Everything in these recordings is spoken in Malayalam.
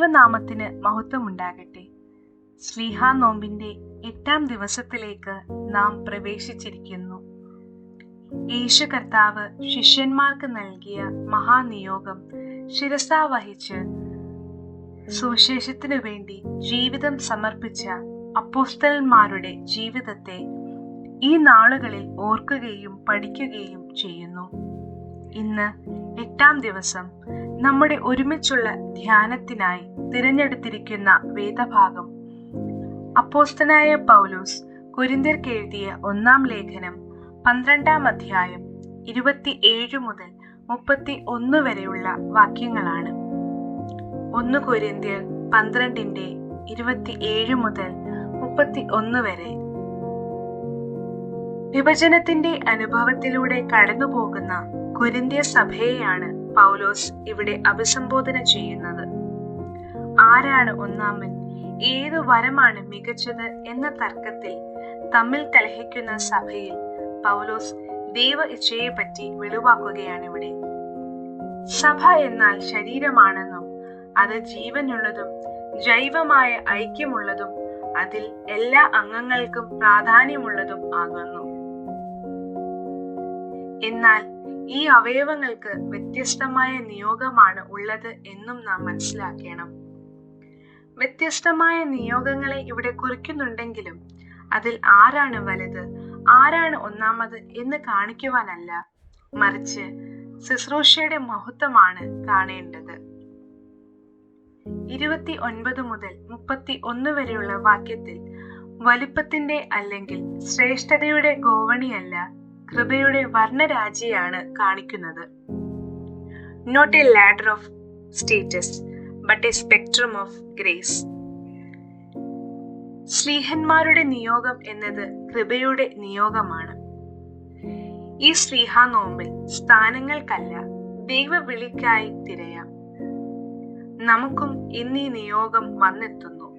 ദൈവനാമത്തിന് മഹത്വമുണ്ടാകട്ടെ. ശ്ലീഹാ നോമ്പിന്റെ 8-ാം ദിവസത്തിലേക്ക് നാം പ്രവേശിച്ചിരിക്കുന്നു. യേശു കർത്താവ് ശിഷ്യന്മാർക്ക് നൽകിയ മഹാനിയോഗം ശിരസാ വഹിച്ച് സുവിശേഷത്തിനു വേണ്ടി ജീവിതം സമർപ്പിച്ച അപ്പോസ്തലന്മാരുടെ ജീവിതത്തെ ഈ നാളുകളിൽ ഓർക്കുകയും പഠിക്കുകയും ചെയ്യുന്നു. ഇന്ന് 8-ാം ദിവസം നമ്മുടെ ഒരുമിച്ചുള്ള ധ്യാനത്തിനായി തിരഞ്ഞെടുത്തിരിക്കുന്ന വേദഭാഗം അപ്പോസ്തലനായ പൗലോസ് കൊരിന്ത്യർക്ക് എഴുതിയ 1-ാം ലേഖനം 12-ാം അധ്യായം 27 മുതൽ 31 വരെയുള്ള വാക്യങ്ങളാണ്. 1 കൊരിന്ത്യർ 12-27 മുതൽ 31 വരെ. വിഭജനത്തിന്റെ അനുഭവത്തിലൂടെ കടന്നുപോകുന്ന കൊരിന്ത്യ സഭയെയാണ് പൗലോസ് ഇവിടെ അഭിസംബോധന ചെയ്യുന്നത്. ആരാണ് ഒന്നാമൻ, ഏതു വരമാണ് മികച്ചത് എന്ന തർക്കത്തിൽ തമ്മിൽ കലഹിക്കുന്ന സഭയിൽ പൗലോസ് ദൈവ ഇച്ഛയെ പറ്റി വെളിവാക്കുകയാണിവിടെ. സഭ എന്നാൽ ശരീരമാണെന്നും അത് ജീവനുള്ളതും ജൈവമായ ഐക്യമുള്ളതും അതിൽ എല്ലാ അംഗങ്ങൾക്കും പ്രാധാന്യമുള്ളതും ആകുന്നു. എന്നാൽ ഈ അവയവങ്ങൾക്ക് വ്യത്യസ്തമായ നിയോഗമാണ് ഉള്ളത് എന്നും നാം മനസ്സിലാക്കണം. വ്യത്യസ്തമായ നിയോഗങ്ങളെ ഇവിടെ കുറിക്കുന്നുണ്ടെങ്കിലും അതിൽ ആരാണ് വലുത്, ആരാണ് ഒന്നാമത് എന്ന് കാണിക്കുവാനല്ല, മറിച്ച് ശുശ്രൂഷയുടെ മഹത്വമാണ് കാണേണ്ടത്. 29 മുതൽ 31 വരെയുള്ള വാക്യത്തിൽ വലിപ്പത്തിന്റെ അല്ലെങ്കിൽ ശ്രേഷ്ഠതയുടെ ഗോവണിയല്ല, കൃപയുടെ വർണ്ണരാജിയാണ് കാണിക്കുന്നത്. Not a ladder of status but a spectrum of grace. ശ്ലീഹന്മാരുടെ നിയോഗം എന്നത് കൃപയുടെ നിയോഗമാണ്. ഈ ശ്ലീഹാ നോമ്പിൽ സ്ഥാനങ്ങൾക്കല്ല, ദൈവവിളിക്കായി തിരയാം. നമുക്കും ഇന്നീ നിയോഗം വന്നെത്തുന്നു.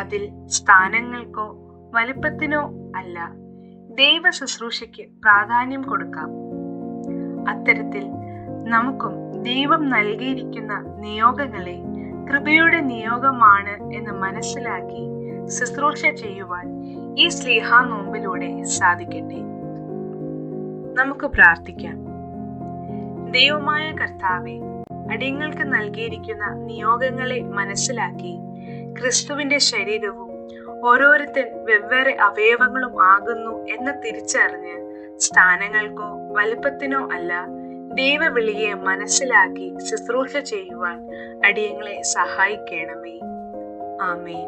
അതിൽ സ്ഥാനങ്ങൾക്കോ വലിപ്പത്തിനോ അല്ല, ദൈവ ശുശ്രൂഷയ്ക്ക് പ്രാധാന്യം കൊടുക്കാം. അത്തരത്തിൽ നമുക്കും ദൈവം നൽകിയിരിക്കുന്ന നിയോഗങ്ങളെ കൃപയുടെ നിയോഗമാണ് എന്ന് മനസ്സിലാക്കി ശുശ്രൂഷ ചെയ്യുവാൻ ഈ ശ്ലീഹാ നോമ്പിലൂടെ സാധിക്കട്ടെ. നമുക്ക് പ്രാർത്ഥിക്കാം. ദൈവമായ കർത്താവേ, അടിയങ്ങൾക്ക് നൽകിയിരിക്കുന്ന നിയോഗങ്ങളെ മനസ്സിലാക്കി ക്രിസ്തുവിന്റെ ശരീരവും ഓരോരുത്തർ വെവ്വേറെ അവയവങ്ങളും ആകുന്നു എന്ന് തിരിച്ചറിഞ്ഞ് സ്ഥാനങ്ങൾക്കോ വലുപ്പത്തിനോ അല്ല, ദൈവവിളിയെ മനസ്സിലാക്കി ശുശ്രൂഷ ചെയ്യുവാൻ അടിയങ്ങളെ സഹായിക്കണമേ. ആമേൻ.